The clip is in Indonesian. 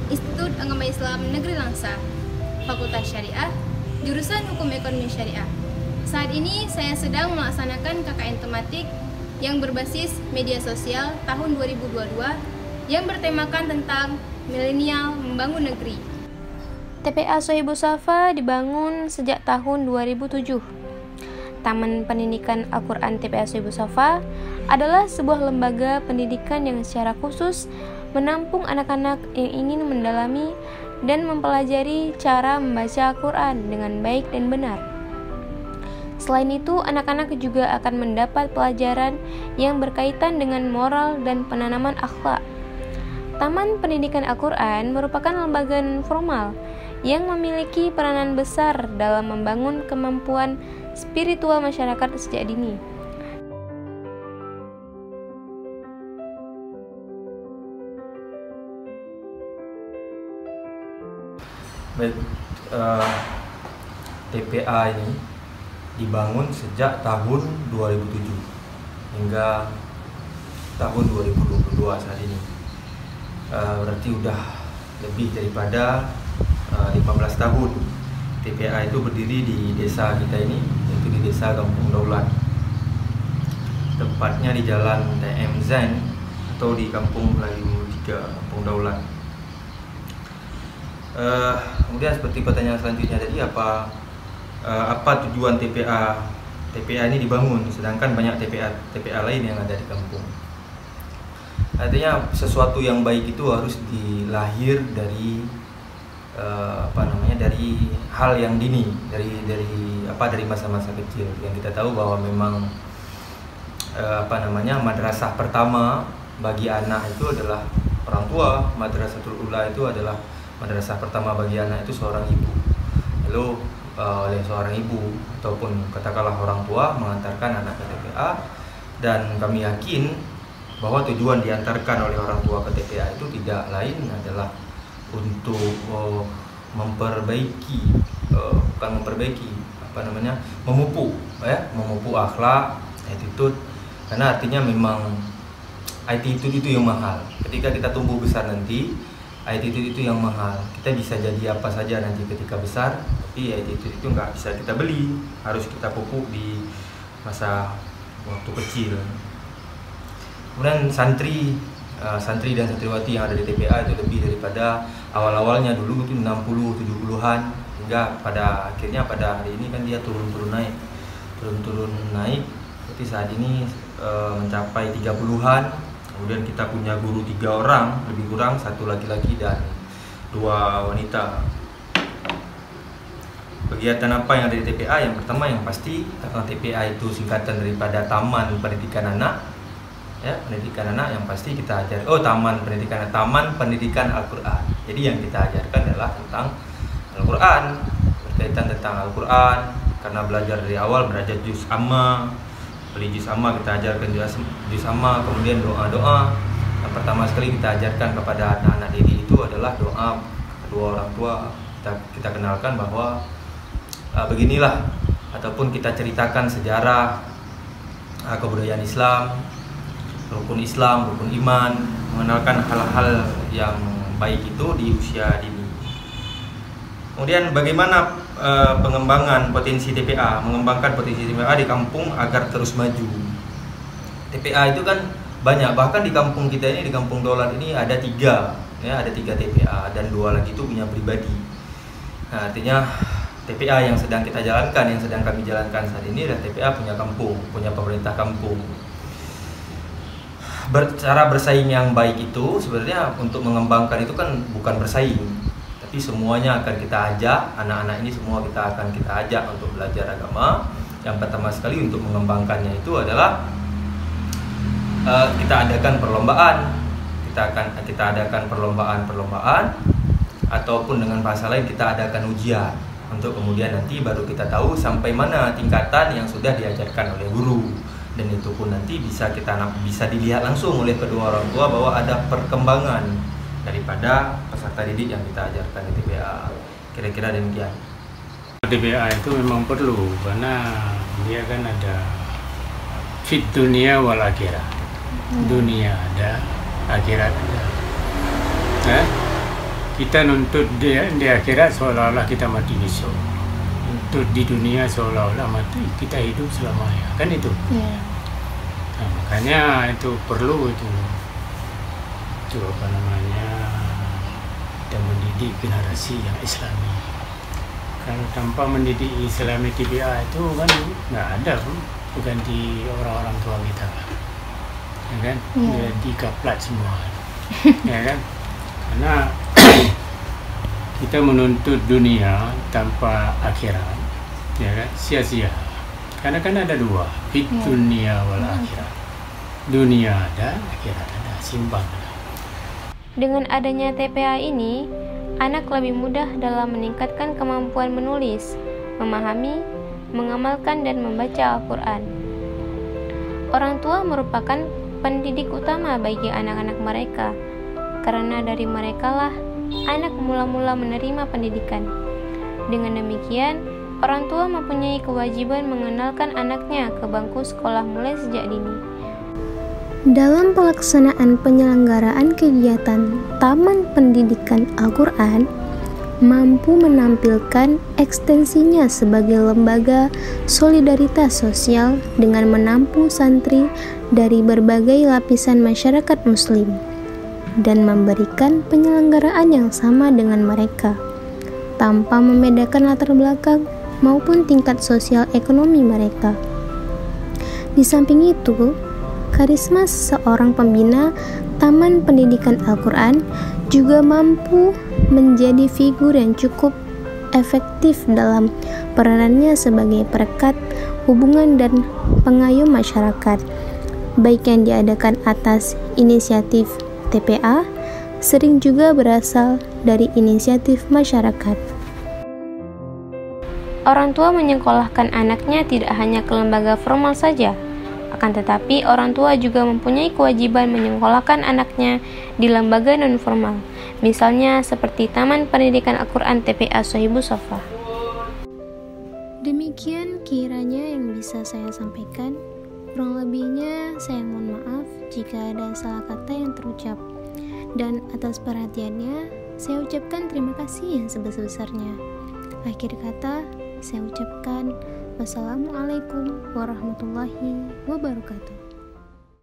Institut Agama Islam Negeri Langsa, Fakultas Syariah, jurusan Hukum Ekonomi Syariah. Saat ini saya sedang melaksanakan KKN tematik yang berbasis media sosial tahun 2022 yang bertemakan tentang milenial membangun negeri. TPA Sohibul Safa dibangun sejak tahun 2007. Taman Pendidikan Al-Quran TPA Sohibul Safa adalah sebuah lembaga pendidikan yang secara khusus menampung anak-anak yang ingin mendalami dan mempelajari cara membaca Al-Quran dengan baik dan benar. Selain itu, anak-anak juga akan mendapat pelajaran yang berkaitan dengan moral dan penanaman akhlak. Taman Pendidikan Al-Quran merupakan lembaga formal yang memiliki peranan besar dalam membangun kemampuan spiritual masyarakat sejak dini. Baik, TPA ini dibangun sejak tahun 2007 hingga tahun 2022 saat ini. Berarti udah lebih daripada 15 tahun. TPA itu berdiri di desa kita ini, yaitu di desa Kampung Daulat. Tempatnya di Jalan TM Zain atau di Kampung Melayu 3 Kampung Daulat. Kemudian seperti pertanyaan selanjutnya tadi, apa tujuan TPA ini dibangun, sedangkan banyak TPA lain yang ada di kampung. Artinya sesuatu yang baik itu harus dilahir dari dari hal yang dini, dari masa-masa kecil. Yang kita tahu bahwa memang madrasah pertama bagi anak itu adalah orang tua. Madrasatul Ula itu adalah madrasah pertama bagi anak itu seorang ibu. Lalu oleh seorang ibu ataupun katakanlah orang tua mengantarkan anak ke TPA, dan kami yakin bahwa tujuan diantarkan oleh orang tua ke TPA itu tidak lain adalah untuk memupuk akhlak, attitude, karena artinya memang attitude itu yang mahal. Ketika kita tumbuh besar nanti, attitude itu yang mahal. Kita bisa jadi apa saja nanti ketika besar, tapi attitude itu nggak bisa kita beli, harus kita pupuk di masa waktu kecil. Kemudian santri dan santriwati yang ada di TPA itu lebih daripada awal-awalnya dulu itu 60-70-an, hingga pada akhirnya pada hari ini kan dia turun naik. Jadi saat ini mencapai 30-an. Kemudian kita punya guru 3 orang, lebih kurang 1 laki-laki dan 2 wanita. Kegiatan apa yang ada di TPA? Yang pertama yang pasti, karena TPA itu singkatan daripada Taman Pendidikan Anak. Ya, pendidikan anak yang pasti kita ajar. Taman Pendidikan Al-Quran. Jadi yang kita ajarkan adalah tentang Al-Quran, berkaitan tentang Al-Quran, karena belajar dari awal belajar juz amma. Beli juz amma, kita ajarkan juz amma, kemudian doa-doa. Yang pertama sekali kita ajarkan kepada anak-anak didik itu adalah doa kedua orang tua. Kita kenalkan bahwa beginilah, ataupun kita ceritakan sejarah kebudayaan Islam, rukun iman, mengenalkan hal-hal yang baik itu di usia dini. Kemudian bagaimana mengembangkan potensi TPA di kampung agar terus maju. TPA itu kan banyak, bahkan di kampung kita ini, di Kampung Daulat ini ada 3 TPA dan 2 lagi itu punya pribadi. Nah, artinya TPA yang sedang kita jalankan, yang sedang kami jalankan saat ini, dan TPA punya kampung, punya pemerintah kampung. Cara bersaing yang baik itu sebenarnya untuk mengembangkan itu kan bukan bersaing, tapi semuanya akan kita ajak, anak-anak ini semua kita ajak untuk belajar agama. Yang pertama sekali untuk mengembangkannya itu adalah kita adakan perlombaan, ataupun dengan bahasa lain kita adakan ujian, untuk kemudian nanti baru kita tahu sampai mana tingkatan yang sudah diajarkan oleh guru. Dan itu pun nanti bisa dilihat langsung oleh kedua orang tua bahwa ada perkembangan daripada peserta didik yang kita ajarkan di TPA. Kira-kira demikian. TPA itu memang perlu karena dia kan ada fit dunia wal akhirat. Dunia ada, akhirat ada. kita nuntut di akhirat seolah-olah kita mati besok, nuntut di dunia seolah-olah mati kita hidup selamanya, kan itu. Nah, makanya itu perlu itu apa namanya, kita mendidik generasi yang Islami. Kalau tanpa mendidik Islami TPA itu kan nggak ada, bukan di orang-orang tua kita, ya kan? Jadi kaplat semua, ya kan? Karena kita menuntut dunia tanpa akhirat, ya kan? Sia-sia. Karena kan ada dua, fit dunia wal akhirat. Dunia ada, akhirat ada, simbang ada. Dengan adanya TPA ini, anak lebih mudah dalam meningkatkan kemampuan menulis, memahami, mengamalkan, dan membaca Al-Quran. Orang tua merupakan pendidik utama bagi anak-anak mereka, karena dari merekalah anak mula-mula menerima pendidikan. Dengan demikian, orang tua mempunyai kewajiban mengenalkan anaknya ke bangku sekolah mulai sejak dini. Dalam pelaksanaan penyelenggaraan kegiatan Taman Pendidikan Al-Quran, mampu menampilkan ekstensinya sebagai lembaga solidaritas sosial dengan menampung santri dari berbagai lapisan masyarakat muslim dan memberikan penyelenggaraan yang sama dengan mereka, tanpa membedakan latar belakang maupun tingkat sosial ekonomi mereka. Di samping itu, karisma seorang pembina Taman Pendidikan Al-Quran juga mampu menjadi figur yang cukup efektif dalam peranannya sebagai perekat hubungan dan pengayom masyarakat, baik yang diadakan atas inisiatif TPA, sering juga berasal dari inisiatif masyarakat. Orang tua menyekolahkan anaknya tidak hanya ke lembaga formal saja, akan tetapi orang tua juga mempunyai kewajiban menyekolahkan anaknya di lembaga non-formal, misalnya seperti Taman Pendidikan Al-Quran TPA Sohibus Sofa. Demikian kiranya yang bisa saya sampaikan. Kurang lebihnya saya mohon maaf jika ada salah kata yang terucap. Dan atas perhatiannya, saya ucapkan terima kasih yang sebesar-besarnya. Akhir kata, saya ucapkan wassalamualaikum warahmatullahi wabarakatuh.